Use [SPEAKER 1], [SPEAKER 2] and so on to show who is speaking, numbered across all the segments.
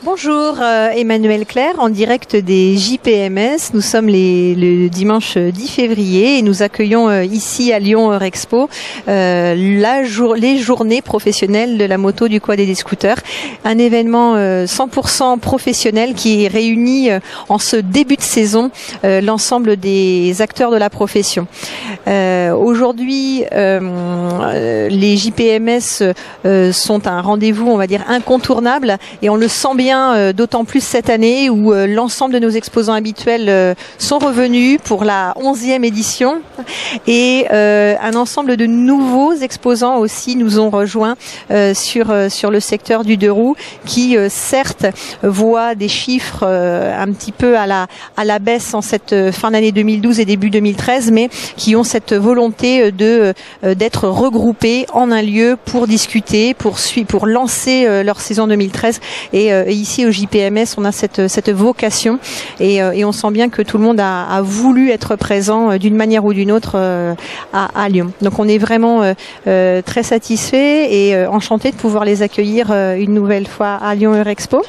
[SPEAKER 1] Bonjour, Emmanuelle Claire en direct des JPMS. Nous sommes le dimanche 10 février et nous accueillons ici à Lyon Eurexpo les journées professionnelles de la moto, du quad et des scooters. Un événement 100% professionnel qui réunit en ce début de saison l'ensemble des acteurs de la profession. Aujourd'hui, les JPMS sont un rendez-vous, on va dire, incontournable et on le sent bien d'autant plus cette année où l'ensemble de nos exposants habituels sont revenus pour la 11e édition et un ensemble de nouveaux exposants aussi nous ont rejoints sur le secteur du deux roues qui certes voit des chiffres un petit peu à la baisse en cette fin d'année 2012 et début 2013, mais qui ont cette volonté d'être regroupés en un lieu pour discuter, pour lancer leur saison 2013 et ici au JPMS on a cette vocation et on sent bien que tout le monde a voulu être présent d'une manière ou d'une autre à Lyon. Donc on est vraiment très satisfait et enchanté de pouvoir les accueillir une nouvelle fois à Lyon Eurexpo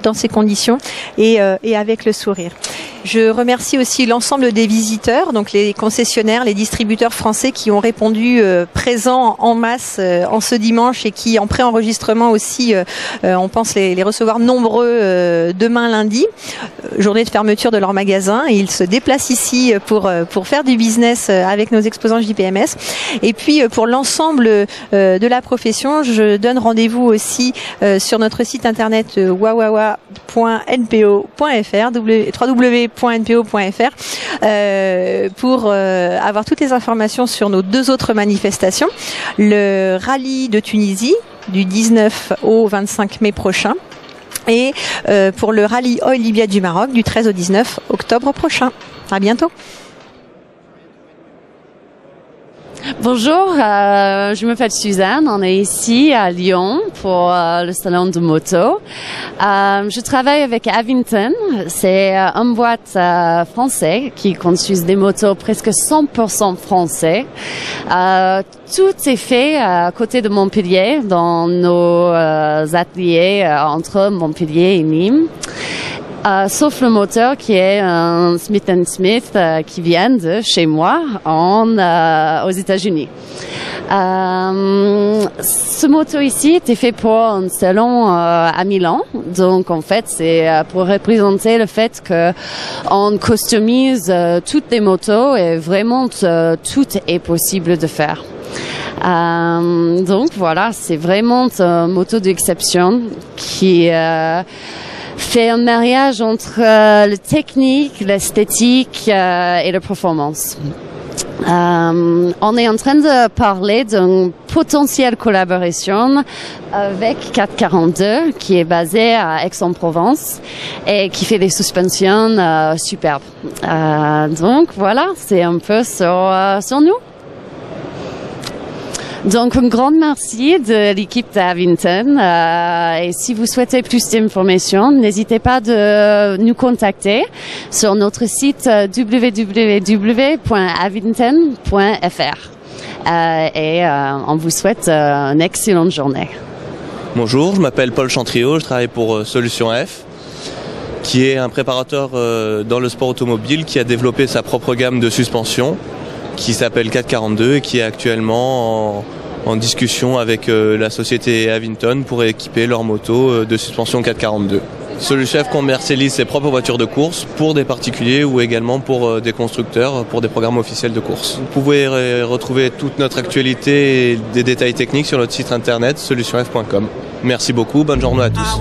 [SPEAKER 1] dans ces conditions et avec le sourire. Je remercie aussi l'ensemble des visiteurs, donc les concessionnaires, les distributeurs français qui ont répondu présents en masse en ce dimanche et qui en pré-enregistrement aussi, on pense les recevoir nombreux demain lundi, journée de fermeture de leur magasin. Et ils se déplacent ici pour faire du business avec nos exposants JPMS. Et puis pour l'ensemble de la profession, je donne rendez-vous aussi sur notre site internet wawawa.npo.fr www.npo.fr pour avoir toutes les informations sur nos deux autres manifestations. Le rallye de Tunisie du 19 au 25 mai prochain et pour le rallye Oil Libya du Maroc du 13 au 19 octobre prochain. À bientôt.
[SPEAKER 2] Bonjour, je m'appelle Suzanne, on est ici à Lyon pour le salon de moto. Je travaille avec Avington, c'est une boîte française qui construit des motos presque 100% français. Tout est fait à côté de Montpellier, dans nos ateliers entre Montpellier et Nîmes. Sauf le moteur qui est un Smith & Smith qui vient de chez moi aux États-Unis. Ce moto ici était fait pour un salon à Milan, donc en fait c'est pour représenter le fait que on customise toutes les motos et vraiment tout est possible de faire. Donc voilà, c'est vraiment une moto d'exception qui fait un mariage entre la technique, l'esthétique et la performance. On est en train de parler d'une potentielle collaboration avec 442 qui est basée à Aix-en-Provence et qui fait des suspensions superbes. Donc voilà, c'est un peu sur nous. Donc, un grand merci de l'équipe d'Avington. Et si vous souhaitez plus d'informations, n'hésitez pas de nous contacter sur notre site www.avington.fr. Et on vous souhaite une excellente journée.
[SPEAKER 3] Bonjour, je m'appelle Paul Chantriot, je travaille pour Solution F, qui est un préparateur dans le sport automobile qui a développé sa propre gamme de suspension, qui s'appelle 442 et qui est actuellement en discussion avec la société Avington pour équiper leur moto de suspension 442. Solution F commercialise ses propres voitures de course pour des particuliers ou également pour des constructeurs, pour des programmes officiels de course. Vous pouvez retrouver toute notre actualité et des détails techniques sur notre site internet solutionf.com. Merci beaucoup, bonne journée à tous.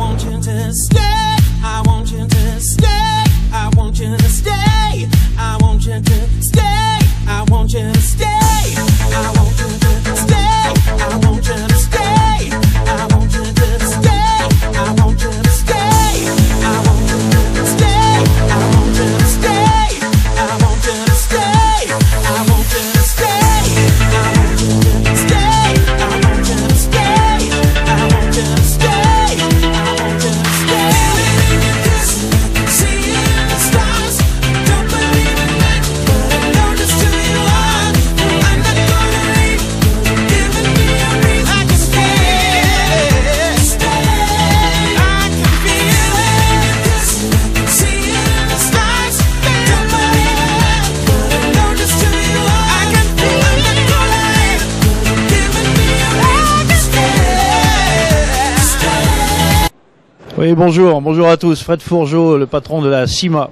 [SPEAKER 4] Oui, bonjour à tous. Fred Fourgeau, le patron de la CIMA,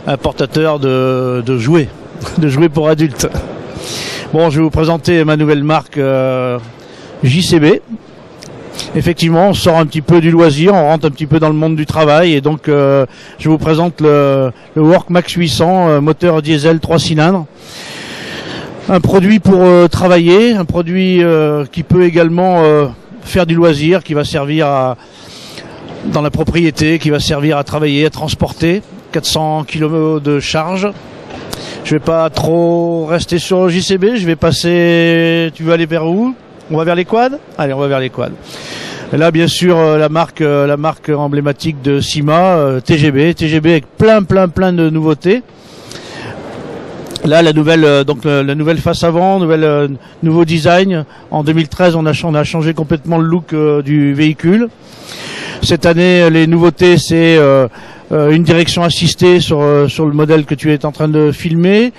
[SPEAKER 4] importateur de jouets, de jouets pour adultes. Bon, je vais vous présenter ma nouvelle marque JCB. Effectivement, on sort un petit peu du loisir, on rentre un petit peu dans le monde du travail, et donc je vous présente le WorkMax 800, moteur diesel 3 cylindres. Un produit pour travailler, un produit qui peut également faire du loisir, qui va servir dans la propriété, qui va servir à travailler, à transporter. 400 kg de charge. Je vais pas trop rester sur JCB, je vais passer... Tu veux aller vers où? On va vers les quads? Allez, on va vers les quads. Et là, bien sûr, la marque emblématique de CIMA, TGB avec plein de nouveautés. Là, la nouvelle face avant, nouveau design. En 2013, on a changé complètement le look du véhicule. Cette année, les nouveautés, c'est une direction assistée sur le modèle que tu es en train de filmer.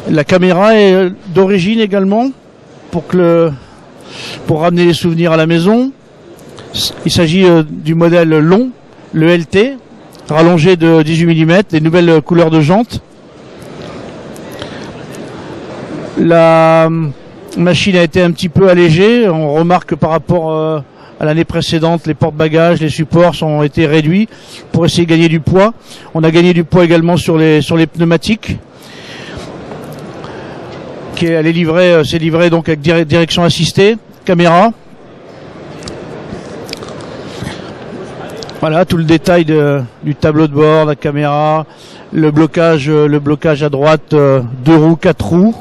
[SPEAKER 4] La caméra est d'origine également pour ramener les souvenirs à la maison. Il s'agit du modèle long, le LT, rallongé de 18 mm, les nouvelles couleurs de jantes. La machine a été un petit peu allégée. On remarque que par rapport à l'année précédente, les porte-bagages, les supports ont été réduits pour essayer de gagner du poids. On a gagné du poids également sur les pneumatiques. C'est livré donc avec direction assistée, caméra. Voilà tout le détail du tableau de bord, la caméra, le blocage à droite, 2 roues, 4 roues,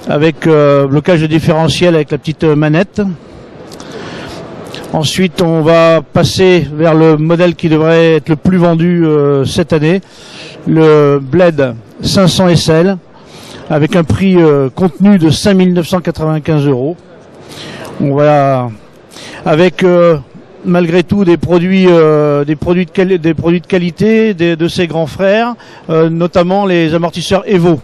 [SPEAKER 4] avec blocage de différentiel avec la petite manette. Ensuite, on va passer vers le modèle qui devrait être le plus vendu cette année, le Blade 500 SL, avec un prix contenu de 5 995 €. On va avec malgré tout des produits de qualité de ses grands frères, notamment les amortisseurs Evo.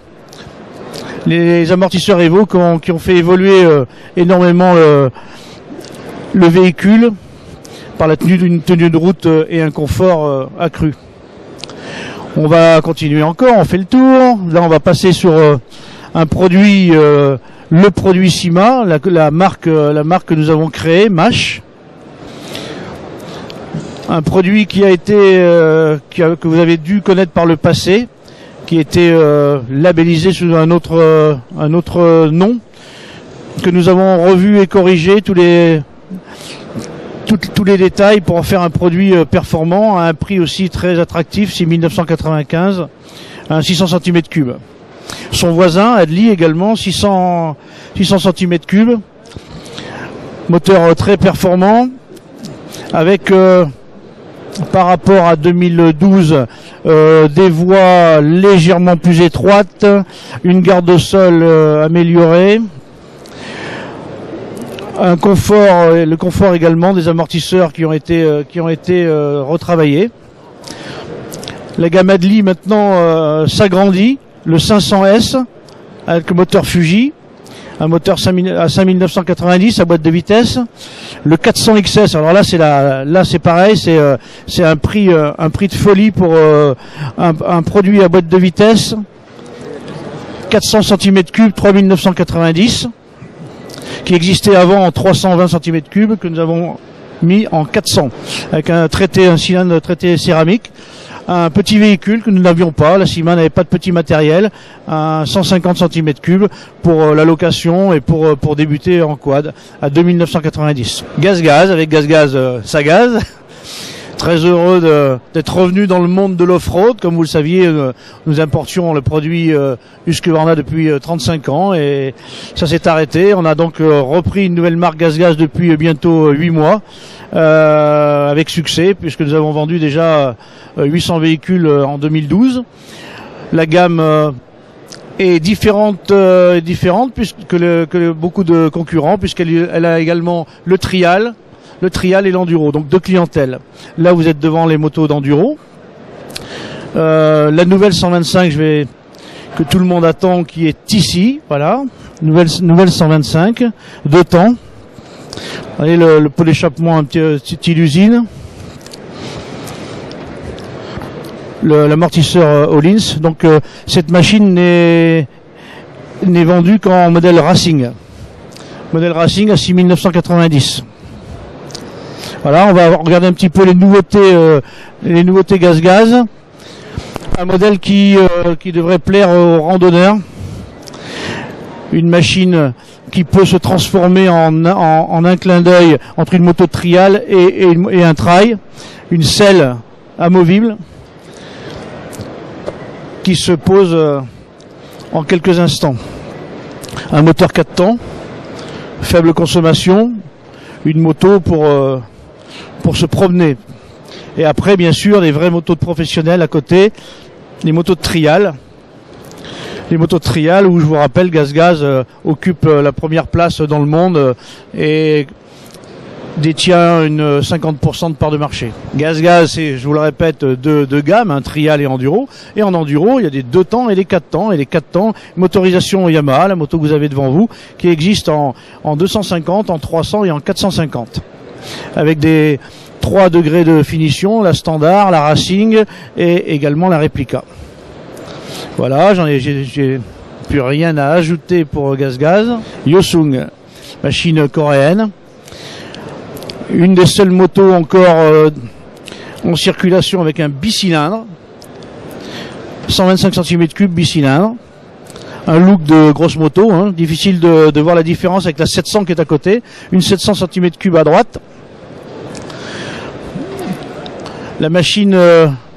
[SPEAKER 4] Les amortisseurs Evo qui ont fait évoluer énormément le véhicule par la tenue d'une tenue de route et un confort accru. On va continuer encore, on fait le tour. Là, on va passer sur un produit, le produit CIMA, la marque que nous avons créée, MASH. Un produit qui a été que vous avez dû connaître par le passé, qui a été labellisé sous un autre nom, que nous avons revu et corrigé tous les détails pour en faire un produit performant à un prix aussi très attractif, 6 995, à 600 cm3. Son voisin, Adli, également, 600 cm3, moteur très performant, avec par rapport à 2012 des voies légèrement plus étroites, une garde au sol améliorée, un confort, le confort également des amortisseurs qui ont été retravaillés. La gamme Adli maintenant s'agrandit, le 500S avec le moteur Fuji, un moteur à 5990 à boîte de vitesse. Le 400 XS, alors là c'est pareil, c'est un prix de folie pour un produit à boîte de vitesse. 400 cm3, 3990, qui existait avant en 320 cm3, que nous avons mis en 400 avec un cylindre traité céramique. Un petit véhicule que nous n'avions pas, la Cima n'avait pas de petit matériel, un 150 cm3 pour la location et pour débuter en quad à 2990. Gaz, avec gaz, ça gaz. Très heureux d'être revenu dans le monde de l'off-road. Comme vous le saviez, nous importions le produit Husqvarna depuis 35 ans et ça s'est arrêté. On a donc repris une nouvelle marque Gaz depuis bientôt 8 mois avec succès, puisque nous avons vendu déjà 800 véhicules en 2012. La gamme est différente puisque que beaucoup de concurrents, puisqu'elle a également le trial et l'enduro, donc deux clientèles. Là, vous êtes devant les motos d'enduro. La nouvelle 125, que tout le monde attend, qui est ici, voilà. Nouvelle 125, 2 temps. Voyez le pot d'échappement, un petit usine. L'amortisseur Öhlins. Donc, cette machine n'est vendue qu'en modèle racing. Modèle racing à 6990. Voilà, on va regarder un petit peu les nouveautés gaz. Un modèle qui devrait plaire aux randonneurs. Une machine qui peut se transformer en un clin d'œil entre une moto de trial et un trail. Une selle amovible qui se pose en quelques instants. Un moteur 4 temps, faible consommation, une moto pour se promener. Et après, bien sûr, les vraies motos de professionnels à côté, les motos de trial. Les motos de trial où, je vous rappelle, Gaz occupe la première place dans le monde et détient une 50% de part de marché. Gaz, c'est, je vous le répète, deux gammes, un trial et enduro. Et en enduro, il y a des 2 temps et des 4 temps. Et les 4 temps, motorisation Yamaha, la moto que vous avez devant vous, qui existe en 250, en 300 et en 450. Avec des 3 degrés de finition, la standard, la racing et également la réplica. Voilà, j'ai plus rien à ajouter pour Gaz. Yosung, machine coréenne. Une des seules motos encore en circulation avec un bicylindre. 125 cm3 bicylindre. Un look de grosse moto, hein. Difficile de voir la différence avec la 700 qui est à côté. Une 700 cm3 à droite. La machine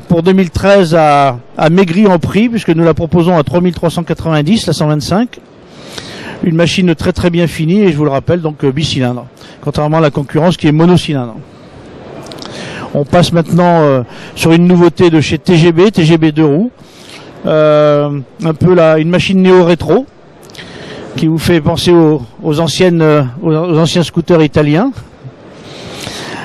[SPEAKER 4] pour 2013 a maigri en prix puisque nous la proposons à 3390, la 125. Une machine très très bien finie et je vous le rappelle donc bicylindre, contrairement à la concurrence qui est monocylindre. On passe maintenant sur une nouveauté de chez TGB 2 roues. Un peu une machine néo-rétro qui vous fait penser aux anciens scooters italiens.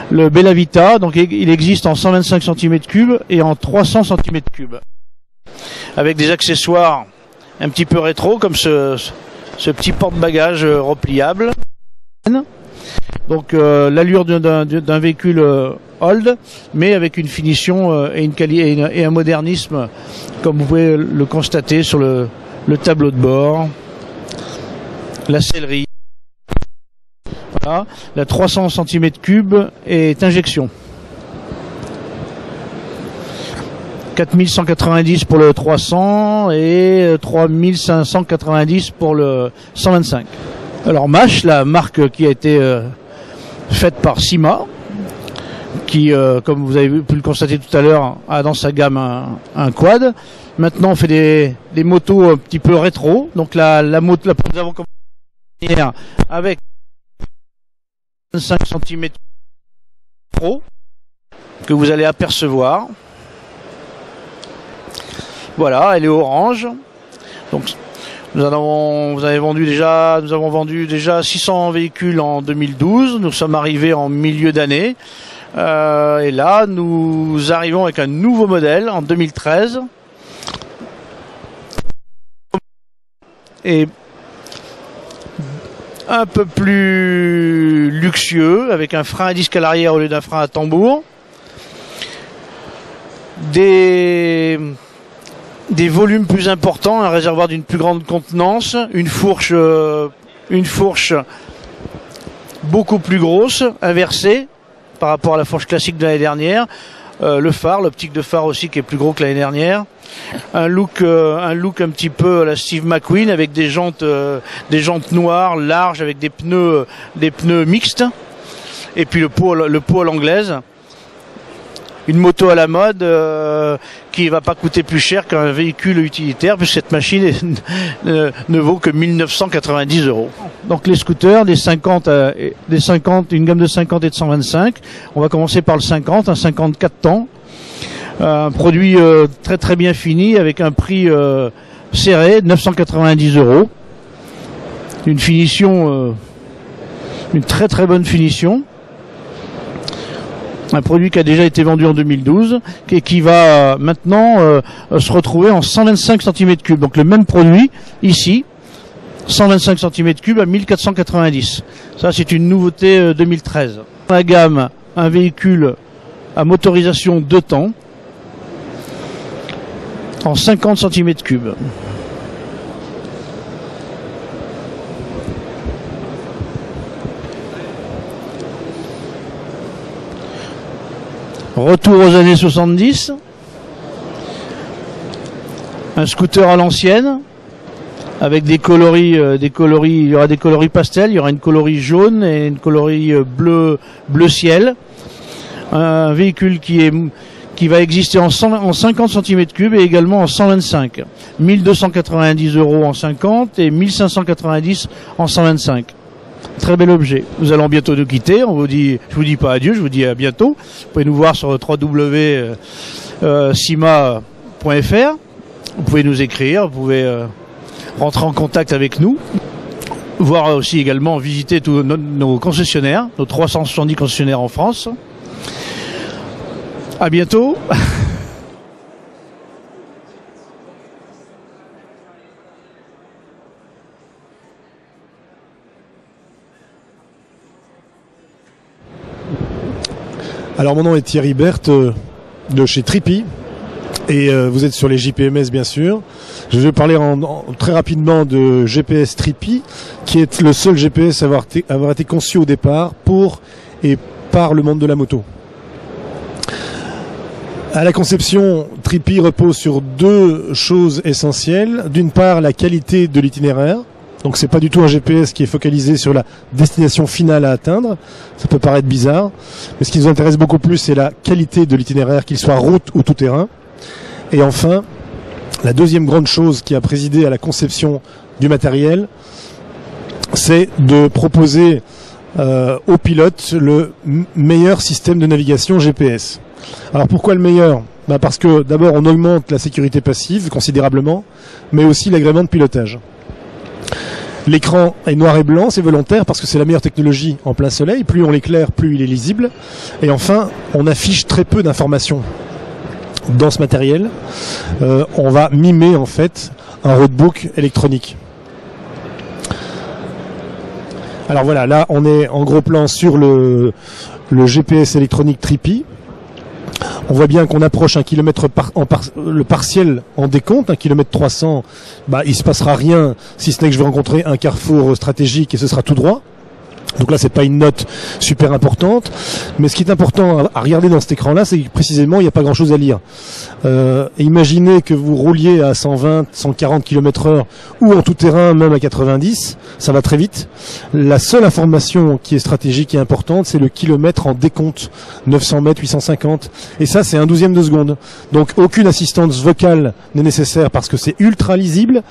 [SPEAKER 4] Le Bellavita, donc il existe en 125 cm3 et en 300 cm3. Avec des accessoires un petit peu rétro comme ce petit porte-bagages repliable. Donc l'allure d'un véhicule old, mais avec une finition et un modernisme, comme vous pouvez le constater sur le tableau de bord, la sellerie. Voilà, la 300 cm3 est injection. 4190 pour le 300 et 3590 pour le 125. Alors Mash, la marque qui a été faite par Cima, qui, comme vous avez pu le constater tout à l'heure, a dans sa gamme un quad. Maintenant, on fait des motos un petit peu rétro. Donc la moto, nous avons commencé avec 25 cm pro que vous allez apercevoir. Voilà, elle est orange. Donc nous avons vendu déjà 600 véhicules en 2012. Nous sommes arrivés en milieu d'année. Et là, nous arrivons avec un nouveau modèle en 2013. Et un peu plus luxueux, avec un frein à disque à l'arrière au lieu d'un frein à tambour. Des volumes plus importants, un réservoir d'une plus grande contenance, une fourche beaucoup plus grosse, inversée par rapport à la fourche classique de l'année dernière. Le phare, l'optique de phare aussi qui est plus gros que l'année dernière. Un look un petit peu à la Steve McQueen avec des jantes noires, larges, avec des pneus mixtes. Et puis le pot à l'anglaise. Une moto à la mode qui va pas coûter plus cher qu'un véhicule utilitaire, puisque cette machine ne vaut que 1990 €. Donc les scooters, des 50, une gamme de 50 et de 125. On va commencer par le 50, un 54 temps. Un produit très très bien fini avec un prix serré, 990 €. Une finition, une très très bonne finition. Un produit qui a déjà été vendu en 2012 et qui va maintenant se retrouver en 125 cm3. Donc le même produit ici, 125 cm3 à 1490. Ça c'est une nouveauté 2013. Dans la gamme, un véhicule à motorisation 2 temps en 50 cm3. Retour aux années 70. Un scooter à l'ancienne, avec des coloris, il y aura des coloris pastels, il y aura une coloris jaune et une coloris bleu ciel. Un véhicule qui va exister en 50 cm3 et également en 125. 1290 € en 50 et 1590 en 125. Très bel objet. Nous allons bientôt nous quitter. Je vous dis pas adieu, je vous dis à bientôt. Vous pouvez nous voir sur www.sima.fr. Vous pouvez nous écrire, vous pouvez rentrer en contact avec nous. Voir aussi également visiter tous nos concessionnaires, nos 370 concessionnaires en France. À bientôt.
[SPEAKER 5] Alors mon nom est Thierry Berthe de chez Trippy et vous êtes sur les JPMS bien sûr. Je vais parler très rapidement de GPS Trippy qui est le seul GPS à avoir été conçu au départ pour et par le monde de la moto. À la conception, Trippy repose sur 2 choses essentielles. D'une part, la qualité de l'itinéraire. Donc c'est pas du tout un GPS qui est focalisé sur la destination finale à atteindre. Ça peut paraître bizarre. Mais ce qui nous intéresse beaucoup plus, c'est la qualité de l'itinéraire, qu'il soit route ou tout-terrain. Et enfin, la deuxième grande chose qui a présidé à la conception du matériel, c'est de proposer aux pilotes le meilleur système de navigation GPS. Alors pourquoi le meilleur ? Parce que d'abord on augmente la sécurité passive considérablement, mais aussi l'agrément de pilotage. L'écran est noir et blanc, c'est volontaire parce que c'est la meilleure technologie en plein soleil. Plus on l'éclaire, plus il est lisible. Et enfin, on affiche très peu d'informations dans ce matériel. On va mimer en fait un roadbook électronique. Alors voilà, là on est en gros plan sur le GPS électronique Trippy. On voit bien qu'on approche un kilomètre le partiel en décompte, 1 km 300, il se passera rien si ce n'est que je vais rencontrer un carrefour stratégique et ce sera tout droit. Donc là, c'est pas une note super importante, mais ce qui est important à regarder dans cet écran-là, c'est que précisément, il n'y a pas grand-chose à lire. Imaginez que vous rouliez à 120, 140 km/h ou en tout terrain, même à 90, ça va très vite. La seule information qui est stratégique et importante, c'est le kilomètre en décompte, 900 mètres, 850, et ça, c'est 1/12 de seconde. Donc, aucune assistance vocale n'est nécessaire parce que c'est ultra lisible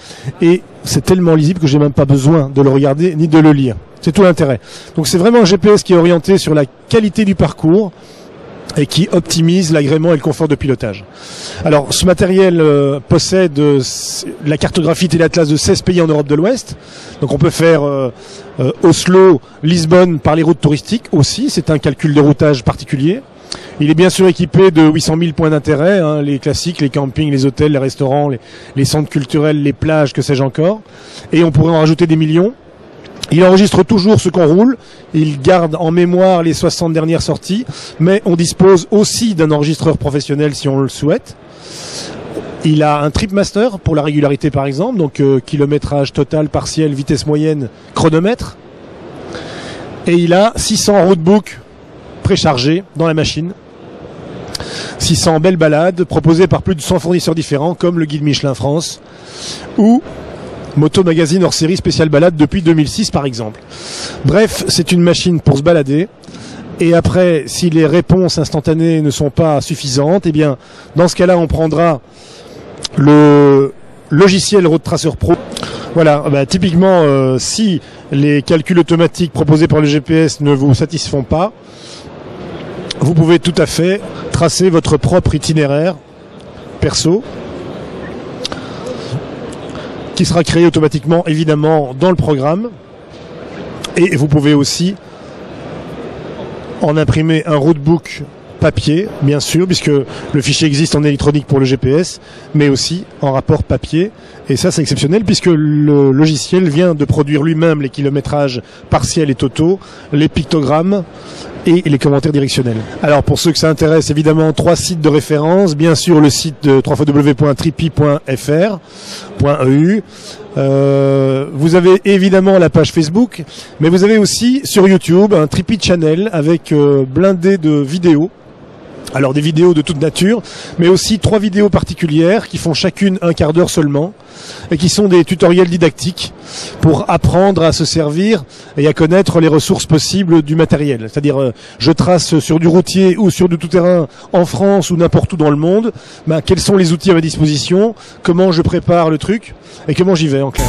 [SPEAKER 5] et c'est tellement lisible que j'ai même pas besoin de le regarder ni de le lire. C'est tout l'intérêt. Donc c'est vraiment un GPS qui est orienté sur la qualité du parcours et qui optimise l'agrément et le confort de pilotage. Alors ce matériel possède la cartographie téléatlas de 16 pays en Europe de l'Ouest. Donc on peut faire Oslo, Lisbonne par les routes touristiques aussi. C'est un calcul de routage particulier. Il est bien sûr équipé de 800 000 points d'intérêt, les classiques, les campings, les hôtels, les restaurants, les centres culturels, les plages, que sais-je encore. Et on pourrait en rajouter des millions. Il enregistre toujours ce qu'on roule, il garde en mémoire les 60 dernières sorties, mais on dispose aussi d'un enregistreur professionnel si on le souhaite. Il a un tripmaster pour la régularité par exemple, donc kilométrage total, partiel, vitesse moyenne, chronomètre. Et il a 600 roadbooks préchargés dans la machine. 600 belles balades proposées par plus de 100 fournisseurs différents comme le guide Michelin France ou Moto Magazine hors série spécial balade depuis 2006 par exemple. Bref, c'est une machine pour se balader. Et après, si les réponses instantanées ne sont pas suffisantes, eh bien, dans ce cas-là, on prendra le logiciel Road Tracer Pro. Voilà, typiquement, si les calculs automatiques proposés par le GPS ne vous satisfont pas, vous pouvez tout à fait tracer votre propre itinéraire perso, qui sera créé automatiquement évidemment dans le programme, et vous pouvez aussi en imprimer un roadbook papier, bien sûr, puisque le fichier existe en électronique pour le GPS, mais aussi en rapport papier, et ça c'est exceptionnel puisque le logiciel vient de produire lui-même les kilométrages partiels et totaux, les pictogrammes et les commentaires directionnels. Alors pour ceux que ça intéresse, évidemment 3 sites de référence, bien sûr le site de www.tripi.fr.eu. Vous avez évidemment la page Facebook, mais vous avez aussi sur YouTube un Tripi Channel avec blindé de vidéos. Alors des vidéos de toute nature, mais aussi 3 vidéos particulières qui font chacune un quart d'heure seulement et qui sont des tutoriels didactiques pour apprendre à se servir et à connaître les ressources possibles du matériel. C'est-à-dire, je trace sur du routier ou sur du tout-terrain en France ou n'importe où dans le monde, quels sont les outils à ma disposition, comment je prépare le truc et comment j'y vais en clair.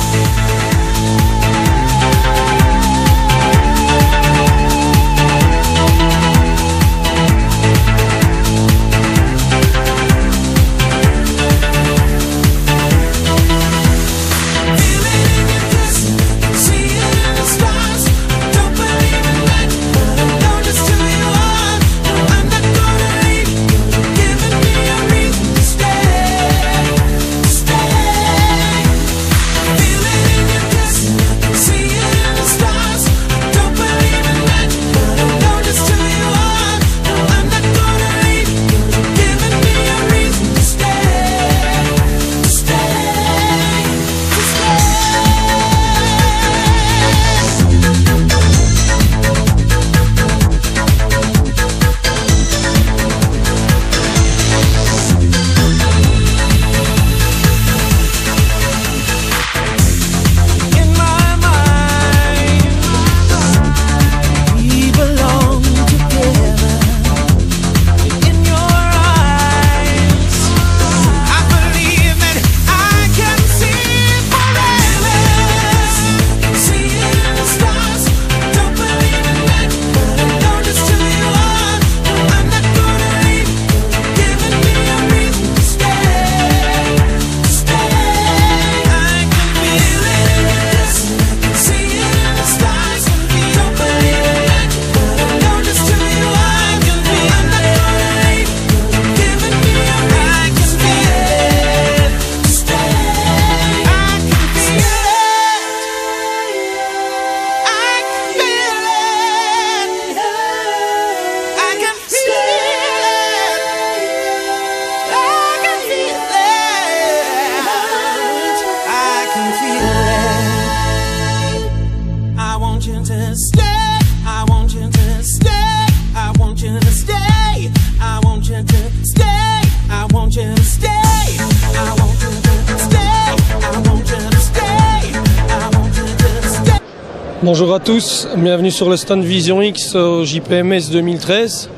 [SPEAKER 6] Bonjour à tous, bienvenue sur le stand Vision X au JPMS 2013.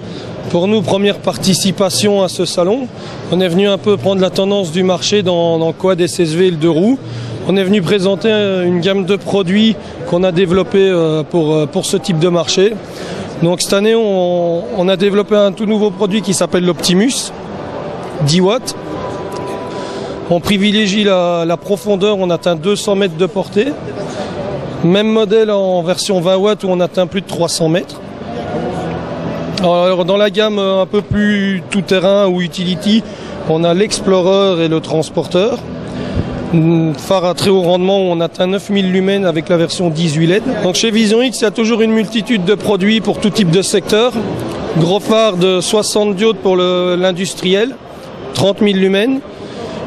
[SPEAKER 6] Pour nous, première participation à ce salon. On est venu un peu prendre la tendance du marché dans quad SSV et le 2 roues. On est venu présenter une gamme de produits qu'on a développé pour ce type de marché. Donc cette année, on a développé un tout nouveau produit qui s'appelle l'Optimus, 10 watts. On privilégie la profondeur, on atteint 200 mètres de portée. Même modèle en version 20 watts où on atteint plus de 300 mètres. Alors dans la gamme un peu plus tout-terrain ou utility, on a l'Explorer et le Transporter. phare à très haut rendement où on atteint 9000 lumens avec la version 18 LED. Donc chez Vision X, il y a toujours une multitude de produits pour tout type de secteur. Gros phare de 60 diodes pour l'industriel, 30 000 lumens.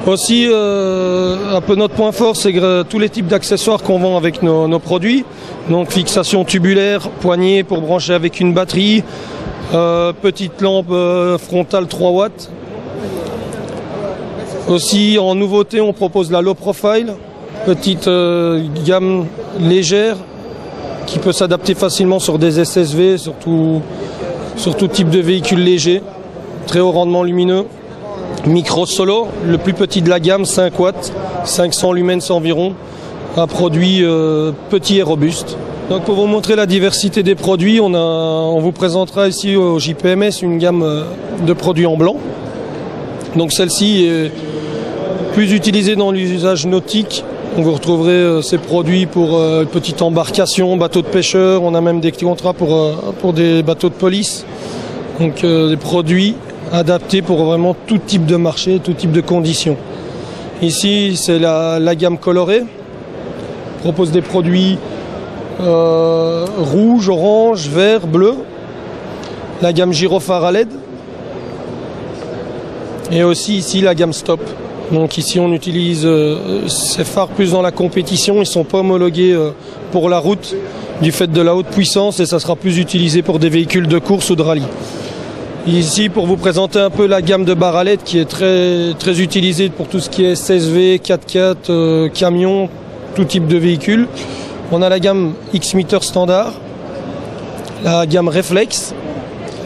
[SPEAKER 6] Aussi, un peu notre point fort, c'est tous les types d'accessoires qu'on vend avec nos produits. Donc fixation tubulaire, poignée pour brancher avec une batterie, petite lampe frontale 3 watts. Aussi, en nouveauté, on propose la low profile, petite gamme légère qui peut s'adapter facilement sur des SSV, sur tout type de véhicule léger, très haut rendement lumineux. Micro Solo, le plus petit de la gamme, 5 watts, 500 lumens environ, un produit petit et robuste. Donc pour vous montrer la diversité des produits, on vous présentera ici au JPMS une gamme de produits en blanc. Donc celle-ci est plus utilisée dans l'usage nautique. Donc vous retrouverez ces produits pour petites embarcations, bateaux de pêcheurs. On a même des contrats pour des bateaux de police. Donc des produits adaptés pour vraiment tout type de marché, tout type de conditions. Ici c'est la gamme colorée. On propose des produits rouge, orange, vert, bleu. La gamme gyrophare à LED. Et aussi ici la gamme stop. Donc ici on utilise ces phares plus dans la compétition, ils ne sont pas homologués pour la route du fait de la haute puissance et ça sera plus utilisé pour des véhicules de course ou de rallye. Ici pour vous présenter un peu la gamme de barres à LED qui est très utilisée pour tout ce qui est SSV, 4x4, camion, tout type de véhicule. On a la gamme X-Meter standard, la gamme Reflex,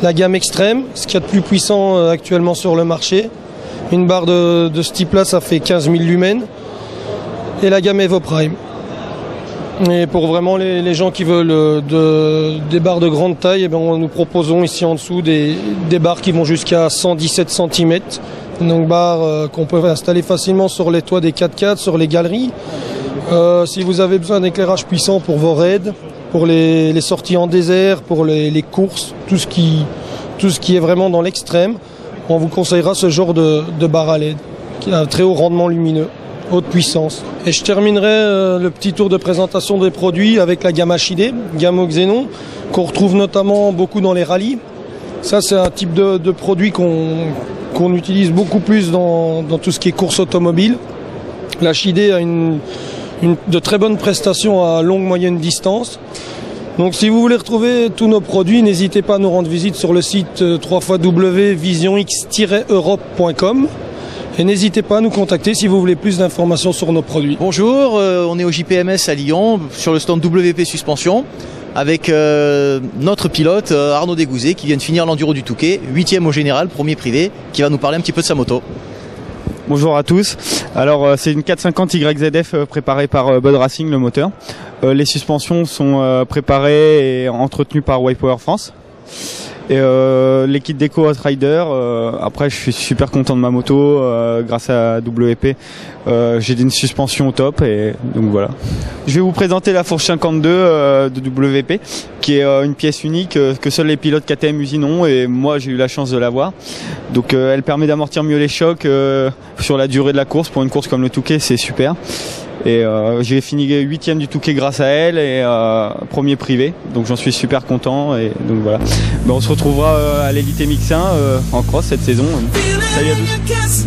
[SPEAKER 6] la gamme Extreme, ce qu'il y a de plus puissant actuellement sur le marché. Une barre de ce type-là, ça fait 15 000 lumens. Et la gamme Evo Prime. Et pour vraiment les gens qui veulent des barres de grande taille, eh bien, nous proposons ici en dessous des barres qui vont jusqu'à 117 cm. Donc barres qu'on peut installer facilement sur les toits des 4x4, sur les galeries. Si vous avez besoin d'éclairage puissant pour vos raids, pour les sorties en désert, pour les courses, tout ce qui est vraiment dans l'extrême, on vous conseillera ce genre de barre à LED, qui a un très haut rendement lumineux, haute puissance. Et je terminerai le petit tour de présentation des produits avec la gamme HID, gamme au xénon, qu'on retrouve notamment beaucoup dans les rallyes. Ça, c'est un type de produit qu'on utilise beaucoup plus dans tout ce qui est course automobile. La HID a de très bonnes prestations à longue moyenne distance. Donc si vous voulez retrouver tous nos produits, n'hésitez pas à nous rendre visite sur le site www.visionx-europe.com et n'hésitez pas à nous contacter si vous voulez plus d'informations sur nos produits.
[SPEAKER 7] Bonjour, on est au JPMS à Lyon sur le stand WP Suspension avec notre pilote Arnaud Dégouzet qui vient de finir l'Enduro du Touquet, 8e au général, premier privé, qui va nous parler un petit peu de sa moto.
[SPEAKER 8] Bonjour à tous. Alors c'est une 450 YZF préparée par Bud Racing, le moteur. Les suspensions sont préparées et entretenues par Whitepower France. Et les kits déco Outrider, après je suis super content de ma moto grâce à WP. J'ai une suspension au top et donc voilà. Je vais vous présenter la fourche 52 de WP qui est une pièce unique que seuls les pilotes KTM usine ont et moi j'ai eu la chance de l'avoir. Donc elle permet d'amortir mieux les chocs sur la durée de la course. Pour une course comme le Touquet, c'est super. Et j'ai fini 8e du Touquet grâce à elle et premier privé, donc j'en suis super content et donc voilà. Ben, on se retrouvera à l'Elite MX1 en cross cette saison. Salut à tous.